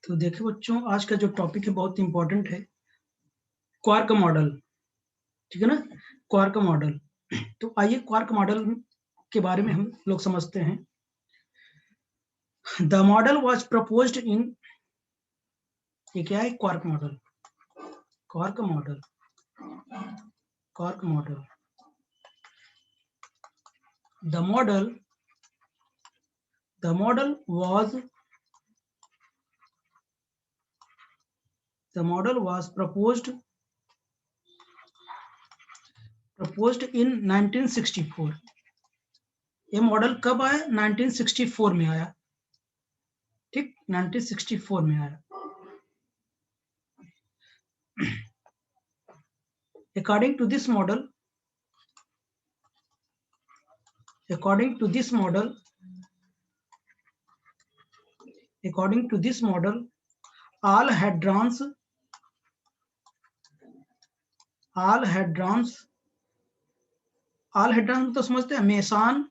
तो देखिए बच्चों, आज का जो टॉपिक है बहुत इंपॉर्टेंट है, क्वार्क मॉडल। ठीक है ना, क्वार्क मॉडल। तो आइए क्वार्क मॉडल के बारे में हम लोग समझते हैं। द मॉडल वाज प्रपोज्ड इन, ये क्या है? Quark model. Quark model, quark model. The model, the model was, the model was proposed इन 1964। ये मॉडल कब आया? 1964 में आया। ठीक, 1964 में आया। According to this model, according to this model, according to this model, all hadrons, all hadrons, all hadrons तो समझते हैं, meson,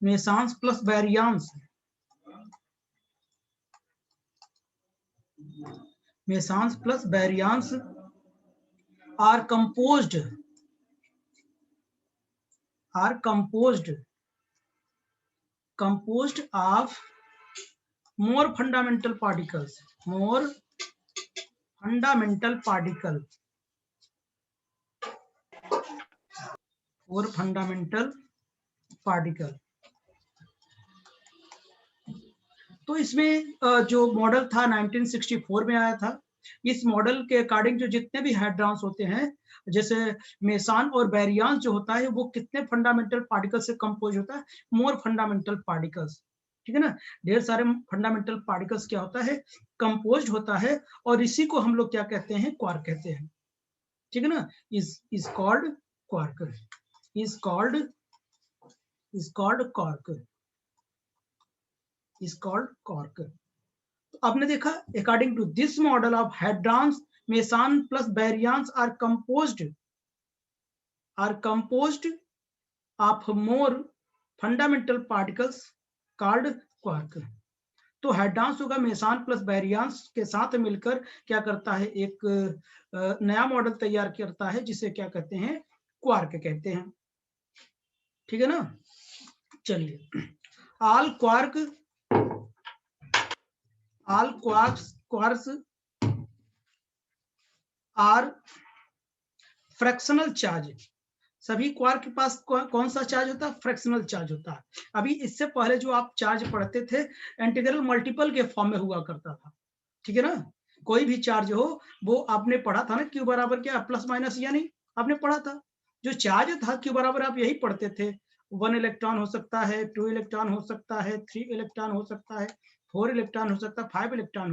mesons plus baryons, mesons plus baryons are composed, are composed, composed of more fundamental particles, more fundamental particle, more fundamental particle। तो इसमें जो model था 1964 में आया था। इस मॉडल के अकॉर्डिंग जो जितने भी हाइड्रॉन्स होते हैं, जैसे मेसान और बैरियंस जो होता है, वो कितने फंडामेंटल पार्टिकल से कंपोज होता है? मोर फंडामेंटल पार्टिकल्स। ठीक है ना, ढेर सारे फंडामेंटल पार्टिकल्स क्या होता है? कंपोज होता है, और इसी को हम लोग क्या कहते हैं? क्वार्क कहते हैं। ठीक है ना, is called quark, is called quark, is called quark। तो आपने देखा, according to this model of hadrons, meson plus baryons are composed of more fundamental particles called quark। तो हाइड्रॉन्स होगा मेसान प्लस बैरियंस के साथ मिलकर क्या करता है? एक नया मॉडल तैयार करता है, जिसे क्या कहते हैं? क्वार्क कहते हैं। ठीक है ना, चलिए। All quark, all quarks are fractional charge. सभी क्वार्क के पास कौन सा चार्ज होता है? फ्रैक्शनल चार्ज होता है। अभी इससे पहले जो आप चार्ज पढ़ते थे, इंटीग्रल मल्टीपल के फॉर्म में हुआ करता था। ठीक है ना, कोई भी चार्ज हो वो आपने पढ़ा था ना, क्यू बराबर क्या? प्लस माइनस, यानी आपने पढ़ा था जो चार्ज था क्यू बराबर, आप यही पढ़ते थे। 1 इलेक्ट्रॉन हो सकता है, 2 इलेक्ट्रॉन हो सकता है, 3 इलेक्ट्रॉन हो सकता है, 4 इलेक्ट्रॉन हो सकता है, 5 इलेक्ट्रॉन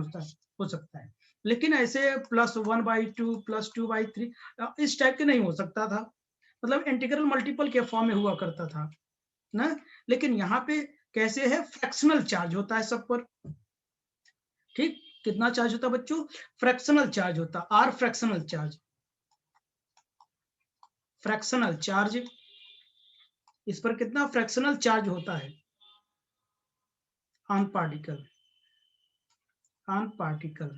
हो सकता है। लेकिन ऐसे +1/2 +2/3 इस टाइप के नहीं हो सकता था। मतलब इंटीग्रल मल्टीपल के फॉर्म में हुआ करता था ना। लेकिन यहाँ पे कैसे है? फ्रैक्शनल चार्ज होता है सब पर। ठीक, कितना चार्ज होता है बच्चों? फ्रैक्शनल चार्ज होता, or fractional charge, fractional charge. इस पर कितना फ्रैक्शनल चार्ज होता है? On particle, on particle.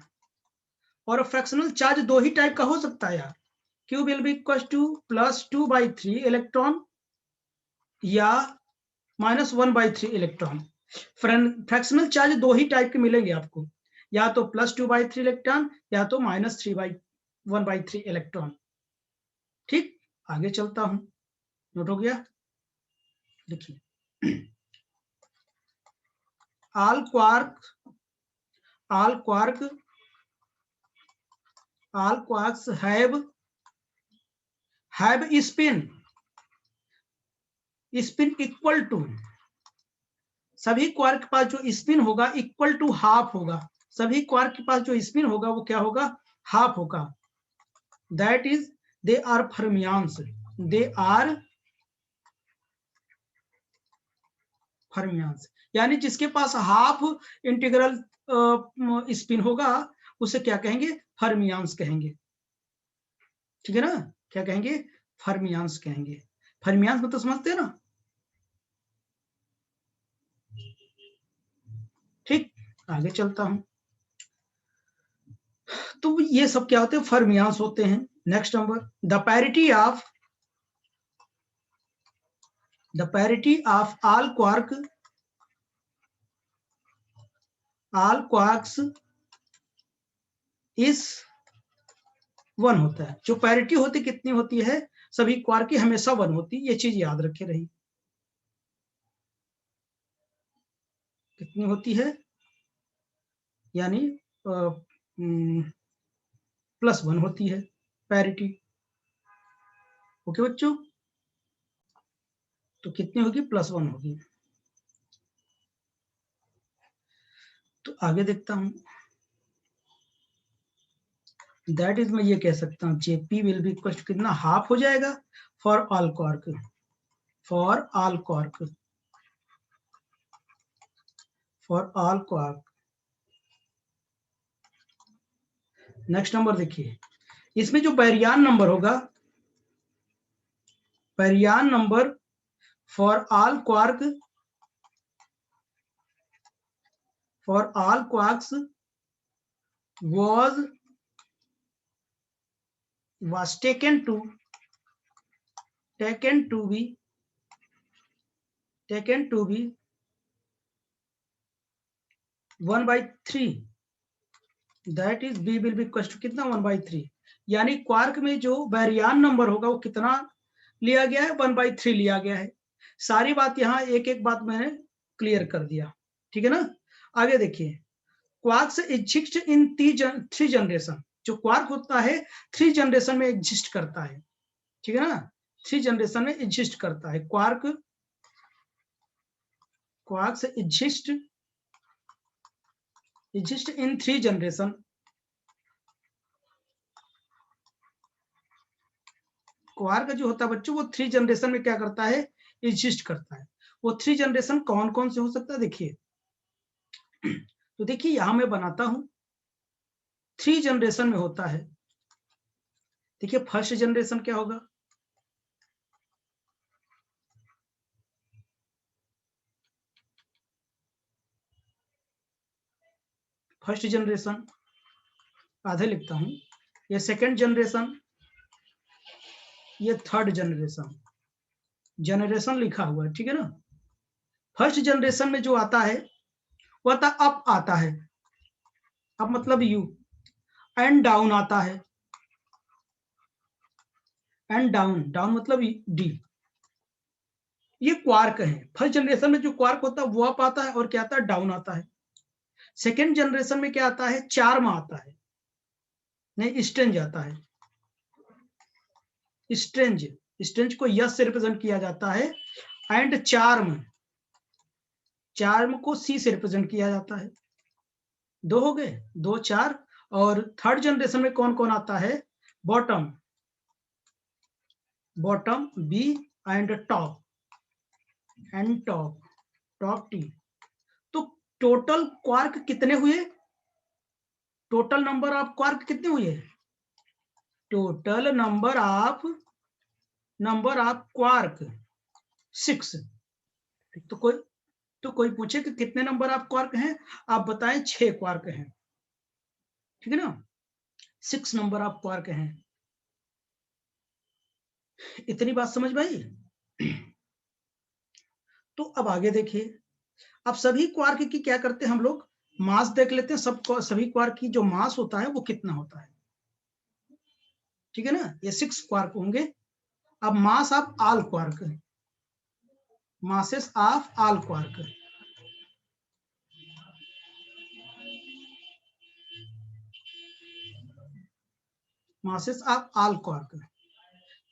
और फ्रैक्शनल चार्ज दो ही टाइप का हो सकता है यार। Q will be equals to +2/3 electron या -1/3 इलेक्ट्रॉन। फ्रैक्शनल चार्ज दो ही टाइप के मिलेंगे आपको, या तो +2/3 इलेक्ट्रॉन या तो -1/3 इलेक्ट्रॉन। ठीक, आगे चलता हूं, नोट हो गया? देखिए, all quarks have spin equal to, सभी क्वार्क के पास जो स्पिन होगा इक्वल टू हाफ होगा। सभी क्वार्क के पास जो स्पिन होगा वो क्या होगा? हाफ होगा। That is they are fermions, they are fermions, यानी जिसके पास हाफ इंटीग्रल स्पिन होगा उसे क्या कहेंगे? फर्मियंस कहेंगे। ठीक है ना, क्या कहेंगे? फर्मियंस कहेंगे। फर्मियंस मतलब समझते हैं ना? ठीक, आगे चलता हूं। तो ये सब क्या होते हैं, फर्मियास होते हैं। Next number, the parity of all quarks is 1 होता है। जो पैरिटी होती कितनी होती है, सभी क्वार्क की हमेशा 1 होती है, ये चीज याद रखे रही। कितनी होती है, यानी +1 होती है पैरिटी। ओके बच्चों, तो कितनी होगी, +1 होगी। तो आगे देखता हूं, दैट इज मैं ये कह सकता हूं JP will be equal to कितना, हाफ हो जाएगा for all quark, for all quark, for all quark. Next number देखिए, इसमें जो बैरियन नंबर होगा, baryon number for all quark, for all quarks was taken to be 1/3, that is B will be equal to कितना, 1/3। यानी quark में जो baryon number होगा वो कितना लिया गया है, 1/3 लिया गया है। सारी बात यहाँ एक एक बात मैंने क्लियर कर दिया, ठीक है ना। आगे देखिए, क्वार्क्स एग्जिस्ट इन 3 जनरेशन। जो क्वार्क होता है 3 जनरेशन में एग्जिस्ट करता है, ठीक है ना, 3 जनरेशन में एग्जिस्ट करता है। Quarks exist in 3 generation. Quark जो होता है बच्चों, वो 3 जनरेशन में क्या करता है, एग्जिस्ट करता है। वो 3 जनरेशन कौन कौन से हो सकता है, देखिए। तो देखिए यहां मैं बनाता हूं, 3 जनरेशन में होता है। देखिए फर्स्ट जनरेशन क्या होगा, फर्स्ट जनरेशन आधे लिखता हूं, ये सेकंड जनरेशन, ये थर्ड जनरेशन लिखा हुआ है, ठीक है ना। फर्स्ट जनरेशन में जो आता है वो आता अप आता है, अप मतलब यू, एंड डाउन आता है, एंड डाउन मतलब डी। ये क्वार्क है। फर्स्ट जनरेशन में जो क्वार्क होता है वो अप आता है और क्या आता है, डाउन आता है। सेकेंड जनरेशन में क्या आता है, चार्म आता है, नहीं स्ट्रेंज आता है। स्ट्रेंज को यस से रिप्रेजेंट किया जाता है, एंड चार्म को सी से रिप्रेजेंट किया जाता है। 2 हो गए, 2 4। और थर्ड जनरेशन में कौन कौन आता है, bottom B, and top T. तो टोटल क्वार्क कितने हुए, टोटल नंबर ऑफ क्वार्क कितने हुए, टोटल नंबर ऑफ क्वार्क 6। तो कोई पूछे कि कितने नंबर ऑफ क्वार्क हैं, आप बताएं 6 क्वार्क हैं, ठीक है ना, 6 नंबर ऑफ क्वार्क हैं। इतनी बात समझ में आई। तो अब आगे देखिए, अब सभी क्वार्क की क्या करते हैं हम लोग, मास देख लेते हैं। सभी क्वार्क की जो मास होता है वो कितना होता है, ठीक है ना। ये 6 क्वार्क होंगे। अब mass of all quark, masses of all quark, masses of all quark,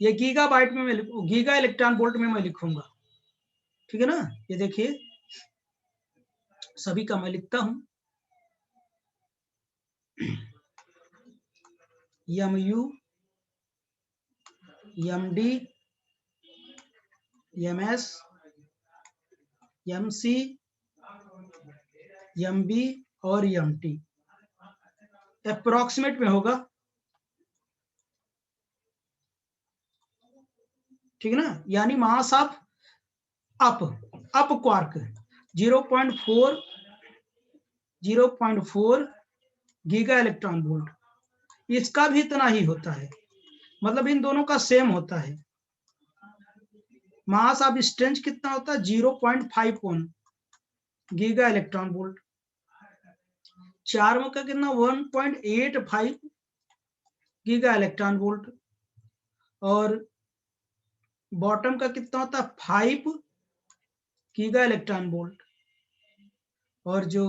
ये गीगाबाइट में मैं गीगा इलेक्ट्रॉन वोल्ट में मैं लिखूंगा, ठीक है ना। ये देखिए सभी का मैं लिखता हूं, MU, MD, MS, MC, MB और MT। अप्रोक्सीमेट में होगा, ठीक है ना। यानी mass of up quark 0.4 0.4 giga electron volt, इसका भी इतना ही होता है, मतलब इन दोनों का सेम होता है। मास ऑफ स्ट्रेंथ कितना होता है? 0.51 गीगा इलेक्ट्रॉन वोल्ट। चार्म का कितना? 1.85 गीगा इलेक्ट्रॉन वोल्ट। और बॉटम का कितना होता है? 5 गीगा इलेक्ट्रॉन वोल्ट। और जो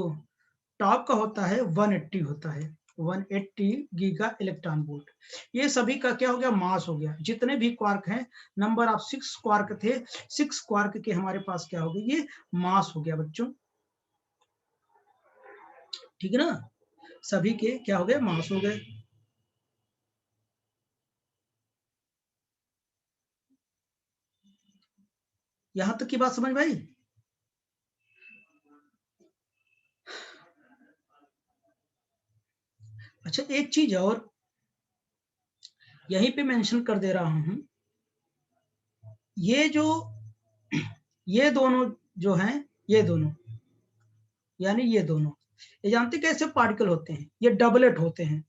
टॉप का होता है 180 होता है, 180 गीगा इलेक्ट्रॉन वोल्ट। ये सभी का क्या हो गया? मास हो गया। जितने भी क्वार्क हैं, नंबर ऑफ 6 क्वार्क थे, 6 क्वार्क के हमारे पास क्या हो गया? ये मास हो गया बच्चों, ठीक है ना? सभी के क्या हो गए? मास हो गए। यहां तक की बात समझ भाई? अच्छा, एक चीज और यहीं पे मेंशन कर दे रहा हूं, ये जो ये दोनों जो हैं, ये दोनों यानी ये दोनों, ये जानते कैसे पार्टिकल होते हैं? ये डबलेट होते हैं।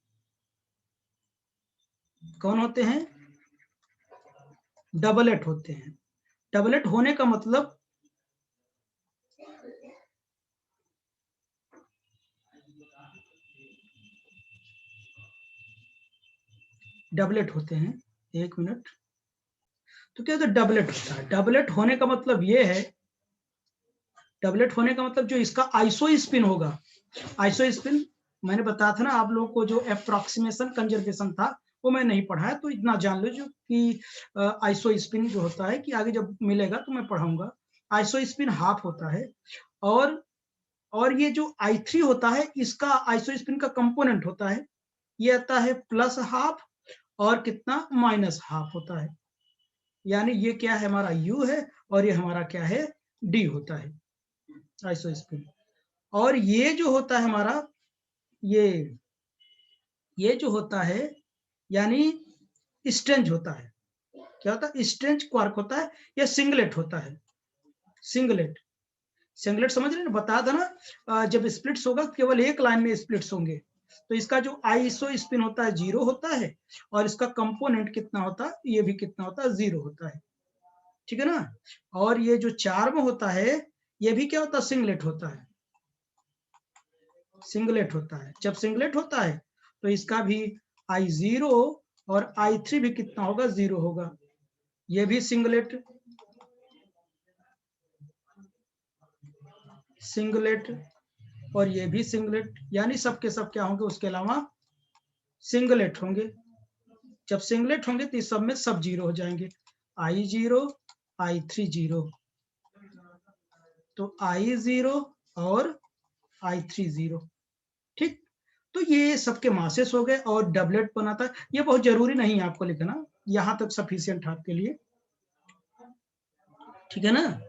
कौन होते हैं? डबलेट होते हैं। डबलेट होने का मतलब डबलेट होते हैं। एक मिनट। तो क्या होता है? डबलेट होता है। डबलेट होने का मतलब ये है, डबलेट होने का मतलब जो इसका आइसो स्पिन होगा, आइसो स्पिन मैंने बताया था ना आप लोगों को, जो अप्रोक्सीमेशन कंजर्वेशन था वो मैं नहीं पढ़ा है, तो इतना जान लो जो कि आइसो स्पिन जो होता है, कि आगे जब मिलेगा तो मैं पढ़ाऊंगा। आइसो स्पिन हाफ होता है। और और ये जो I3 होता है, इसका आइसो स्पिन का कंपोनेंट होता है, ये आता है प्लस हाफ और कितना? माइनस हाफ होता है। यानी ये क्या है? हमारा U है, और ये हमारा क्या है? D होता है आइसो स्पिन। और ये जो होता है हमारा, ये ये जो होता है यानी स्ट्रेंज होता है। क्या होता है? स्ट्रेंज क्वार्क होता है, या सिंगलेट होता है। सिंगलेट, सिंगलेट समझ रहे हैं ना? बताया था ना, जब स्प्लिट्स होगा केवल एक लाइन में स्प्लिट्स होंगे, तो इसका जो आइसो स्पिन होता है 0 होता है, और इसका कंपोनेंट कितना होता है? ये भी कितना होता है? 0 होता है, ठीक है ना? और ये जो चार्म होता है, ये भी क्या होता है? सिंगलेट होता है। सिंगलेट होता है। जब सिंगलेट होता है तो इसका भी I0 और I3 भी कितना होगा? 0 होगा। ये भी सिंगलेट, सिंगलेट, और ये भी सिंगलेट, यानी सबके सब क्या होंगे? उसके अलावा सिंगलेट होंगे। जब सिंगलेट होंगे तो इस सब में सब 0 हो जाएंगे। I0, I3 0, तो I0 और I3 0, ठीक। तो ये सबके मासेस हो गए, और डबलेट बना था। ये बहुत जरूरी नहीं है आपको लिखना, यहां तक सफिशियंट आपके लिए, ठीक है ना?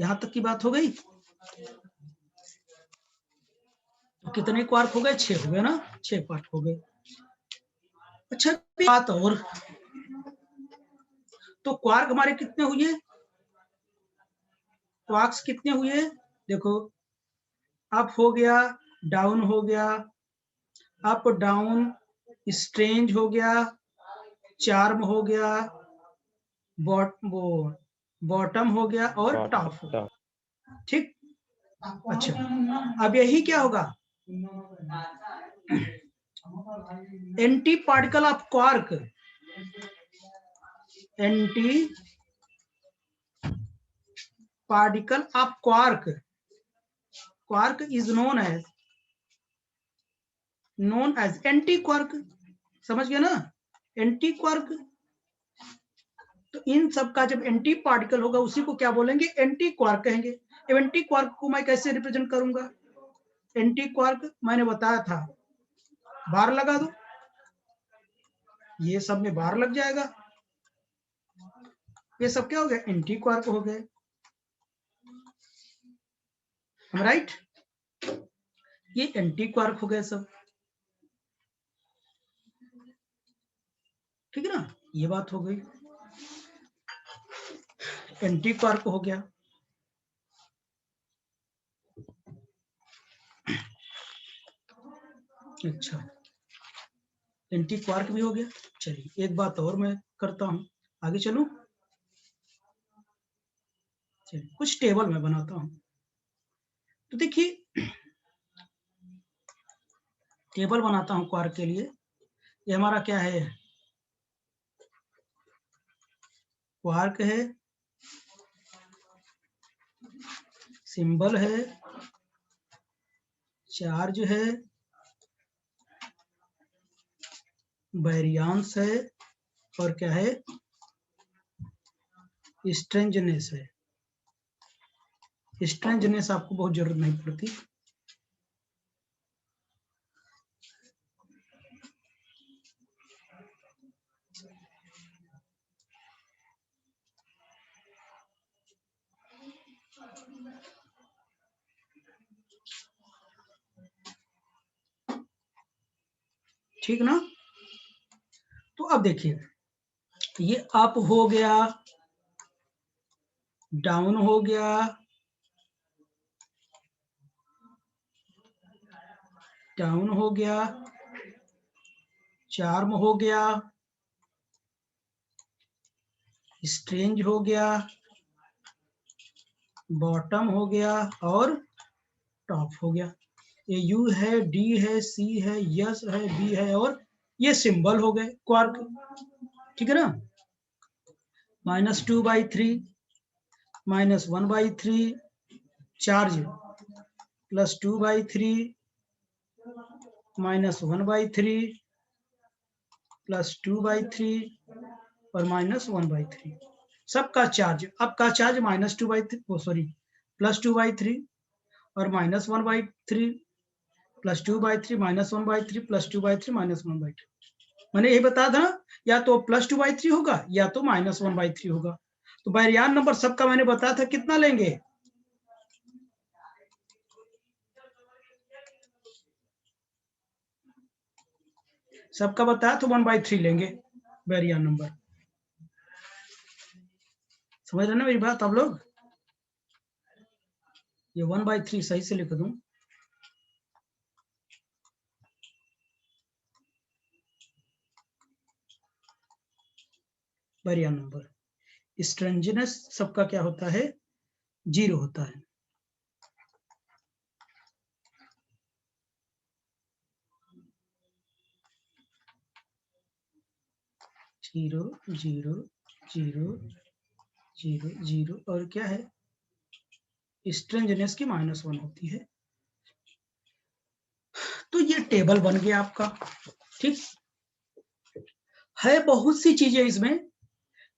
यहां तक की बात हो गई। तो कितने क्वार्क हो गए? 6 हो गए ना? 6 क्वार्क हो गए। अच्छा, बात और, तो क्वार्क हमारे कितने हुए? क्वार्क्स कितने हुए? देखो, अप हो गया, डाउन हो गया, अप डाउन, स्ट्रेंज हो गया, चार्म हो गया, वो बॉटम हो गया, और टॉप हो गया, ठीक। अच्छा, अब यही क्या होगा? Antiparticle of quark, antiparticle of quark, quark is known as antiquark. समझ गया ना? Antiquark. तो इन सब का जब एंटी पार्टिकल होगा, उसी को क्या बोलेंगे? एंटी क्वार्क कहेंगे। अब एंटी क्वार्क को मैं कैसे रिप्रेजेंट करूंगा? एंटी क्वार्क मैंने बताया था, बार लगा दो, ये सब में बार लग जाएगा, ये सब क्या हो गया? एंटी क्वार्क हो गए, राइट? ये एंटी क्वार्क हो गए सब, ठीक है ना? ये बात हो गई। एंटी क्वार्क हो गया, अच्छा एंटी क्वार्क भी हो गया। चलिए एक बात और मैं करता हूं, आगे चलूं, चलिए कुछ टेबल मैं बनाता हूं। तो देखिए टेबल बनाता हूं क्वार्क के लिए। ये हमारा क्या है, क्वार्क है, सिंबल है, चार्ज है, बैरियंस है, और क्या है, स्ट्रेंजनेस है। स्ट्रेंजनेस आपको बहुत जरूरत नहीं पड़ती। ठीक ना। तो अब देखिए ये अप हो गया, डाउन हो गया, डाउन हो गया, चार्म हो गया, स्ट्रेंज हो गया, बॉटम हो गया, और टॉप हो गया। ये यू है, डी है, सी है, यस है, बी है, और ये सिंबल हो गए क्वार्क। ठीक है ना। -2/3, -1/3, चार्ज +2/3, -1/3, +2/3, और -1/3। सबका चार्ज, अब का चार्ज -2/3, सॉरी +2/3, और -1/3, +2/3, -1/3, +2/3, -1/3। मैंने यही बताया था ना, या तो +2/3 होगा या तो -1/3 होगा। तो बैरियन नंबर सबका मैंने बताया था कितना लेंगे, सबका बताया तो 1/3 लेंगे बैरियन नंबर। समझ रहे ना मेरी बात आप लोग। ये 1/3 सही से लिख दूं, बैरियन नंबर। स्ट्रेंजनेस सबका क्या होता है, 0 होता है। Zero zero zero zero zero, और क्या है, स्ट्रेंजनेस की -1 होती है। तो ये टेबल बन गया आपका। ठीक है, बहुत सी चीजें इसमें,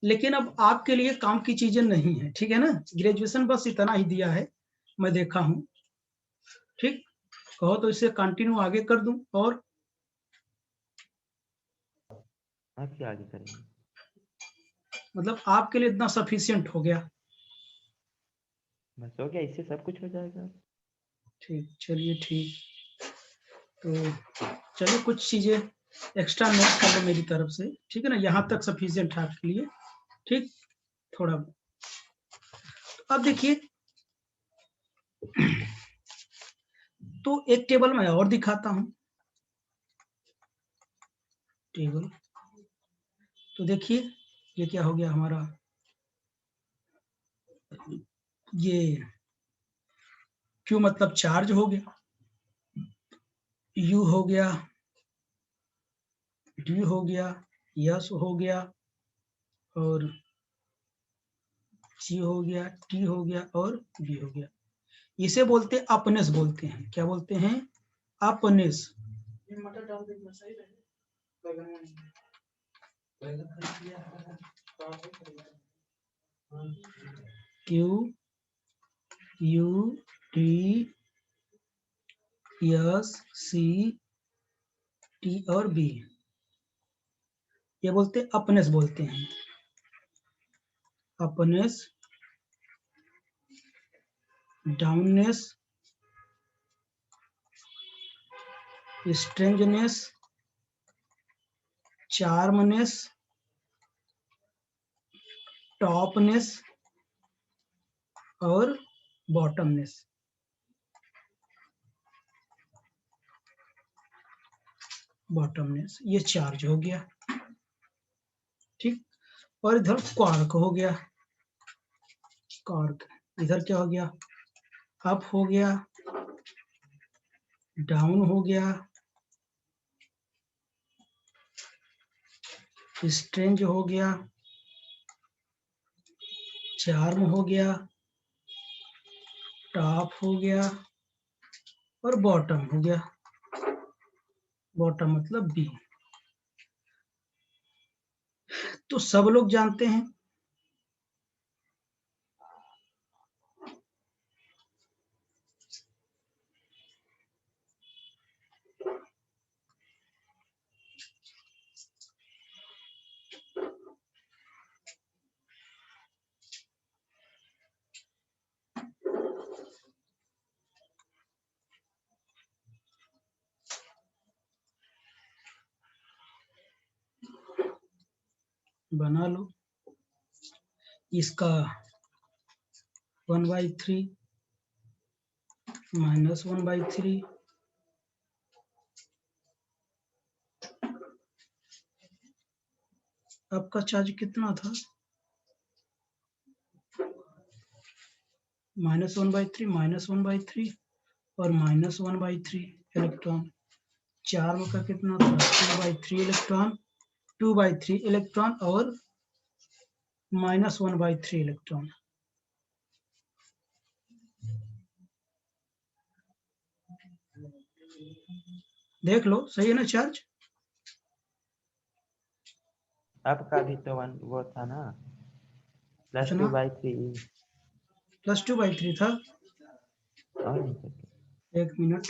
लेकिन अब आपके लिए काम की चीजें नहीं है। ठीक है ना, ग्रेजुएशन बस इतना ही दिया है, मैं देखा हूं। ठीक, कहो तो इसे कंटिन्यू आगे कर दूं, और आप क्या आगे करेंगे? मतलब आपके लिए इतना सफिशियंट हो गया। बस हो गया, इससे सब कुछ हो जाएगा। ठीक, चलिए ठीक। तो चलिए कुछ चीजें एक्स्ट्रा नोट कर लो मेरी तरफ से। ठीक है ना, यहाँ तक सफिशियंट है आपके लिए। ठीक, थोड़ा। अब देखिए तो एक टेबल मैं और दिखाता हूं, टेबल। तो देखिए ये क्या हो गया हमारा, ये क्यू मतलब चार्ज हो गया, यू हो गया, डी हो गया, यस हो गया, और सी हो गया, टी हो गया, और बी हो गया। इसे बोलते अपनेस बोलते हैं। क्या बोलते हैं, अपनेस। Q, U, T, S, C, T, और बी, ये बोलते अपनेस बोलते हैं। अपनेस, डाउननेस, स्ट्रेंजनेस, चार्मनेस, टॉपनेस, और बॉटमनेस। बॉटमनेस ये चार्ज हो गया, ठीक। और इधर क्वार्क हो गया, क्वार्क इधर क्या हो गया, अप हो गया, डाउन हो गया, स्ट्रेंज हो गया, चार्म हो गया, टॉप हो गया और बॉटम हो गया। बॉटम मतलब बी। तो सब लोग जानते हैं बना लो इसका 1/3 माइनस 1/3 आपका चार्ज कितना था, -1/3 -1/3 और -1/3 इलेक्ट्रॉन। चार्म का कितना था 2/3 इलेक्ट्रॉन, 2/3 इलेक्ट्रॉन और -1/3 इलेक्ट्रॉन। देख लो सही है ना चार्ज। आपका भी तो वन वो था ना, कितना? +2/3 +2/3 था। और नहीं तो क्या। 1 मिनट,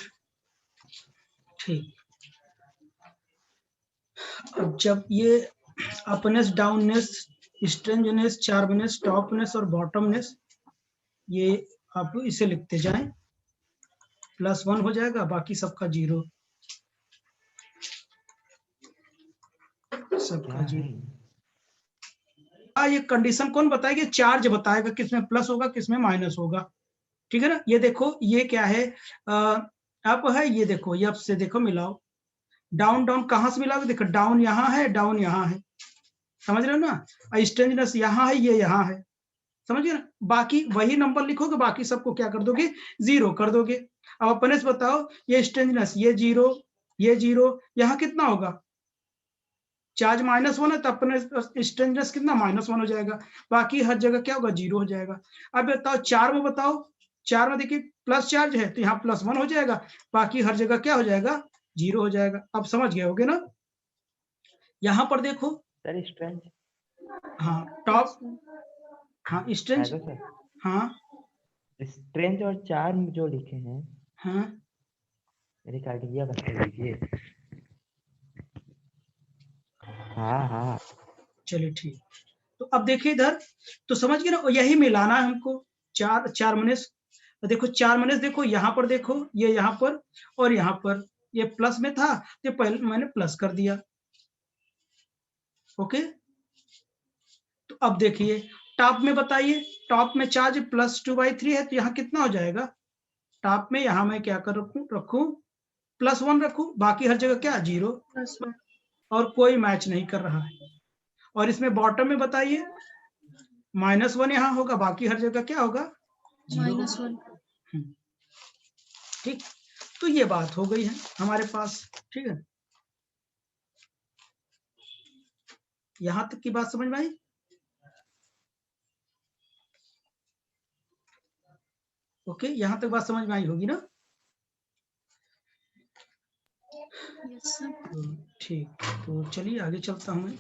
ठीक। अब जब ये अपनेस, डाउननेस, स्ट्रेंजनेस, चार्मनेस, टॉपनेस और बॉटमनेस, ये आप इसे लिखते जाएं, +1 हो जाएगा, बाकी सबका 0, सबका क्या 0। है ये कंडीशन कौन बताएगा, चार्ज बताएगा किसमें प्लस होगा किसमें माइनस होगा, ठीक है ना। ये देखो ये क्या है, अप है, ये देखो ये अप से देखो मिलाओ, डाउन डाउन कहां से मिलाओगे, देखो डाउन यहाँ है, डाउन यहाँ है, समझ रहे हो ना। स्ट्रेंजनेस यहाँ है, ये यहाँ है, समझ गए ना। बाकी वही नंबर लिखोगे, बाकी सबको क्या कर दोगे, 0 कर दोगे। अब अपने से बताओ, ये स्ट्रेंजनेस, ये 0, ये 0, यहाँ कितना होगा, चार्ज -1 है तो अपने स्ट्रेंजनेस कितना -1 हो जाएगा, बाकी हर जगह क्या होगा 0 हो जाएगा। अब बताओ चार में, बताओ चार में देखिए प्लस चार्ज है तो यहाँ +1 हो जाएगा, बाकी हर जगह क्या हो जाएगा 0 हो जाएगा। अब समझ गए होगे ना। यहाँ पर देखो, सर स्ट्रेंज? हाँ टॉप, हाँ स्ट्रेंज, हेलो सर, हाँ स्ट्रेंज और चार्म जो लिखे हैं, हाँ मेरे को आइडिया बता दीजिए। हाँ हाँ चलिए ठीक। तो अब देखिए इधर, तो समझ गए ना, यही मिलाना है हमको, चार मनेस। देखो चार मनेस, देखो यहाँ पर देखो, ये यहाँ पर और यहाँ पर, ये प्लस में था तो पहले मैंने प्लस कर दिया, ओके। तो अब देखिए टॉप में बताइए, टॉप में चार्ज +2/3 है तो यहाँ कितना हो जाएगा, टॉप में यहाँ मैं क्या कर रखूं +1 रखूं, बाकी हर जगह क्या 0, और कोई मैच नहीं कर रहा है। और इसमें बॉटम में बताइए, -1 यहाँ होगा, बाकी हर जगह क्या होगा 0 होगा। ठीक, तो ये बात हो गई है हमारे पास, ठीक है। यहां तक की बात समझ में आई। ओके, यहां तक बात समझ में आई होगी ना। Yes sir. ठीक, तो चलिए आगे चलता हूं मैं।